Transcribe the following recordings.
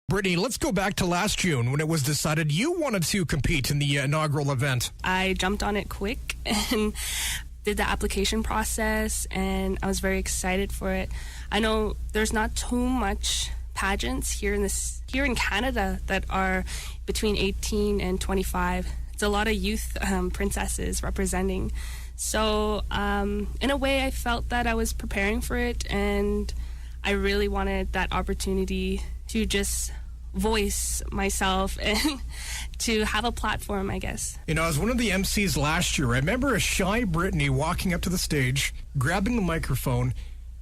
Brittney, let's go back to last June when it was decided you wanted to compete in the inaugural event. I jumped on it quick and did the application process, and I was very excited for it. I know there's not too much pageants here in Canada that are between 18 and 25. It's a lot of youth princesses representing. So in a way, I felt that I was preparing for it, and I really wanted that opportunity to just voice myself and to have a platform, I guess. You know, as one of the MCs last year, I remember a shy Brittney walking up to the stage, grabbing the microphone,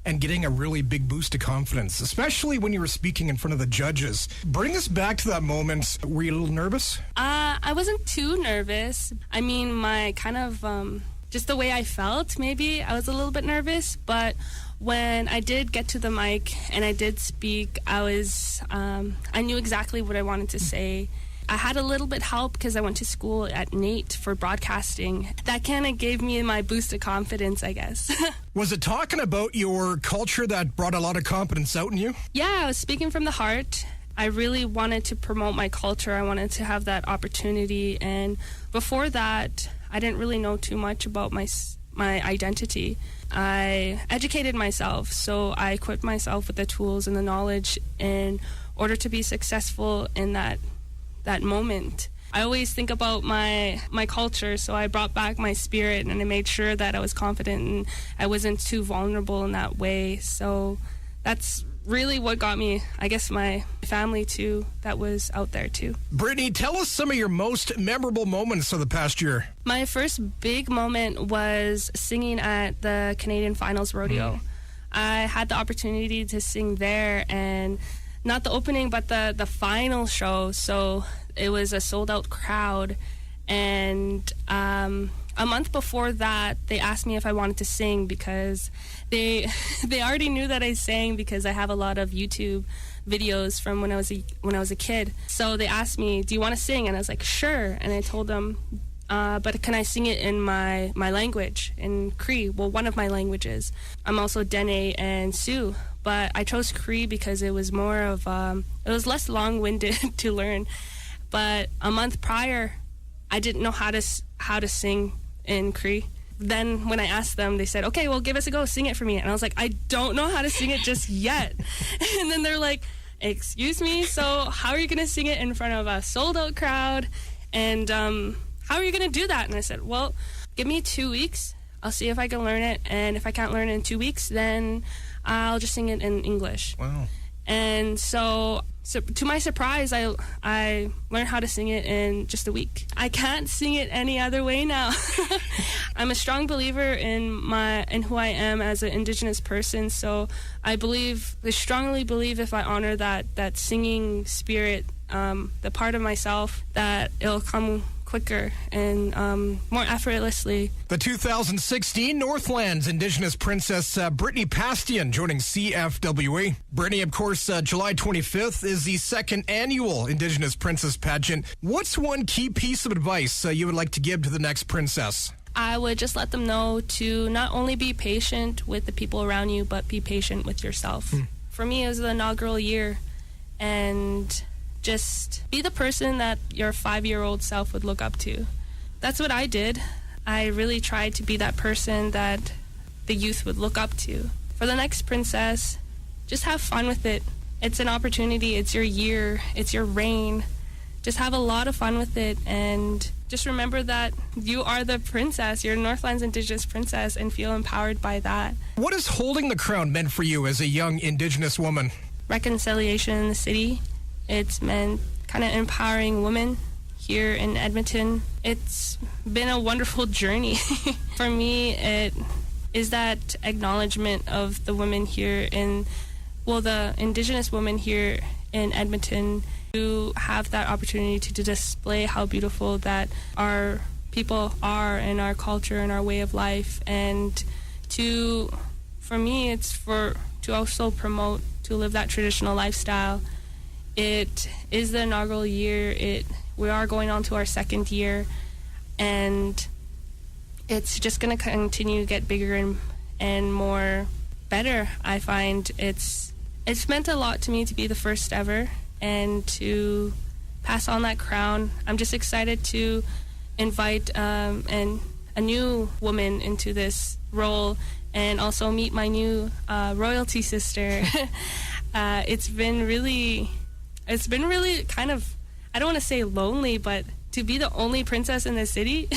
and getting a really big boost of confidence, especially when you were speaking in front of the judges. Bring us back to that moment. Were you a little nervous? I wasn't too nervous. I mean, my kind of, just the way I felt, maybe I was a little bit nervous, but when I did get to the mic and I did speak, I knew exactly what I wanted to say. I had a little bit help because I went to school at NAIT for broadcasting. That kind of gave me my boost of confidence, I guess. Was it talking about your culture that brought a lot of confidence out in you? Yeah, I was speaking from the heart. I really wanted to promote my culture. I wanted to have that opportunity. And before that, I didn't really know too much about my identity. I educated myself, so I equipped myself with the tools and the knowledge in order to be successful in that moment. I always think about my culture, so I brought back my spirit and I made sure that I was confident and I wasn't too vulnerable in that way. So that's really what got me, I guess, my family too, that was out there too. Brittney, tell us some of your most memorable moments of the past year. My first big moment was singing at the Canadian Finals Rodeo. I had the opportunity to sing there, and not the opening, but the final show. So it was a sold-out crowd, and a month before that, they asked me if I wanted to sing because they already knew that I sang because I have a lot of YouTube videos from when I was a kid. So they asked me, "Do you want to sing?" And I was like, "Sure." And I told them, "But can I sing it in my language, in Cree?" Well, one of my languages. I'm also Dene and Sioux, but I chose Cree because it was more of it was less long-winded to learn. But a month prior, I didn't know how to sing in Cree. Then when I asked them, they said, "Okay, well, give us a go, sing it for me." And I was like, "I don't know how to sing it just yet." And then they're like, "Excuse me, so how are you going to sing it in front of a sold-out crowd? And how are you going to do that?" And I said, "Well, give me 2 weeks. I'll see if I can learn it. And if I can't learn it in 2 weeks, then I'll just sing it in English." Wow. And so to my surprise, I learned how to sing it in just a week. I can't sing it any other way now. I'm a strong believer in who I am as an Indigenous person. So I strongly believe if I honor that singing spirit, the part of myself, that it'll come quicker and more effortlessly. The 2016 Northlands Indigenous Princess Brittney Pastion joining CFWE. Brittney, of course, July 25th is the second annual Indigenous Princess pageant. What's one key piece of advice you would like to give to the next princess? I would just let them know to not only be patient with the people around you, but be patient with yourself. For me, it was the inaugural year, and just be the person that your 5-year-old self would look up to. That's what I did. I really tried to be that person that the youth would look up to. For the next princess, just have fun with it. It's an opportunity. It's your year. It's your reign. Just have a lot of fun with it, and just remember that you are the princess. You're Northlands Indigenous Princess, and feel empowered by that. What has holding the crown meant for you as a young Indigenous woman? Reconciliation in the city. It's meant kind of empowering women here in Edmonton. It's been a wonderful journey. For me, it is that acknowledgement of the women here the Indigenous women here in Edmonton, to have that opportunity to display how beautiful that our people are and our culture and our way of life. And for me, it's to also promote, to live that traditional lifestyle. It is the inaugural year. We are going on to our second year, and it's just going to continue to get bigger and more better. I find it's meant a lot to me to be the first ever, and to pass on that crown. I'm just excited to invite a new woman into this role and also meet my new royalty sister. It's been really kind of, I don't want to say lonely, but to be the only princess in the city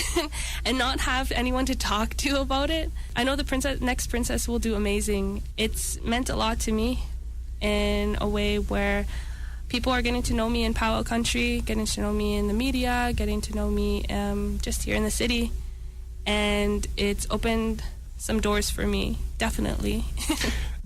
and not have anyone to talk to about it. I know the next princess will do amazing. It's meant a lot to me in a way where people are getting to know me in Powwow country, getting to know me in the media, getting to know me just here in the city. And it's opened some doors for me, definitely.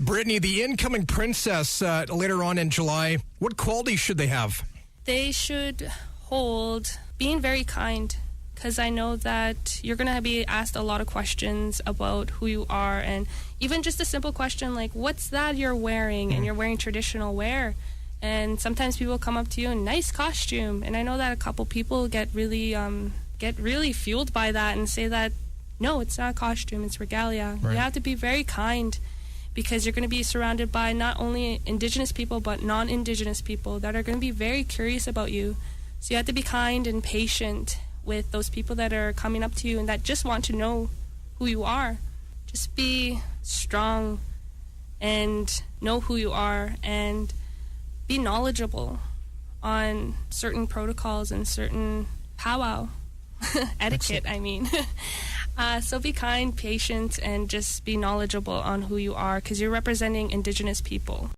Brittney, the incoming princess later on in July, what qualities should they have? They should hold being very kind, because I know that you're going to be asked a lot of questions about who you are, and even just a simple question like, what's that you're wearing? And you're wearing traditional wear. And sometimes people come up to you in nice costume, and I know that a couple people get really fueled by that and say that, no, it's not a costume, it's regalia. Right. You have to be very kind, because you're going to be surrounded by not only Indigenous people, but non-Indigenous people that are going to be very curious about you. So you have to be kind and patient with those people that are coming up to you and that just want to know who you are. Just be strong and know who you are and be knowledgeable on certain protocols and certain powwow etiquette, I mean. So be kind, patient, and just be knowledgeable on who you are, because you're representing Indigenous people.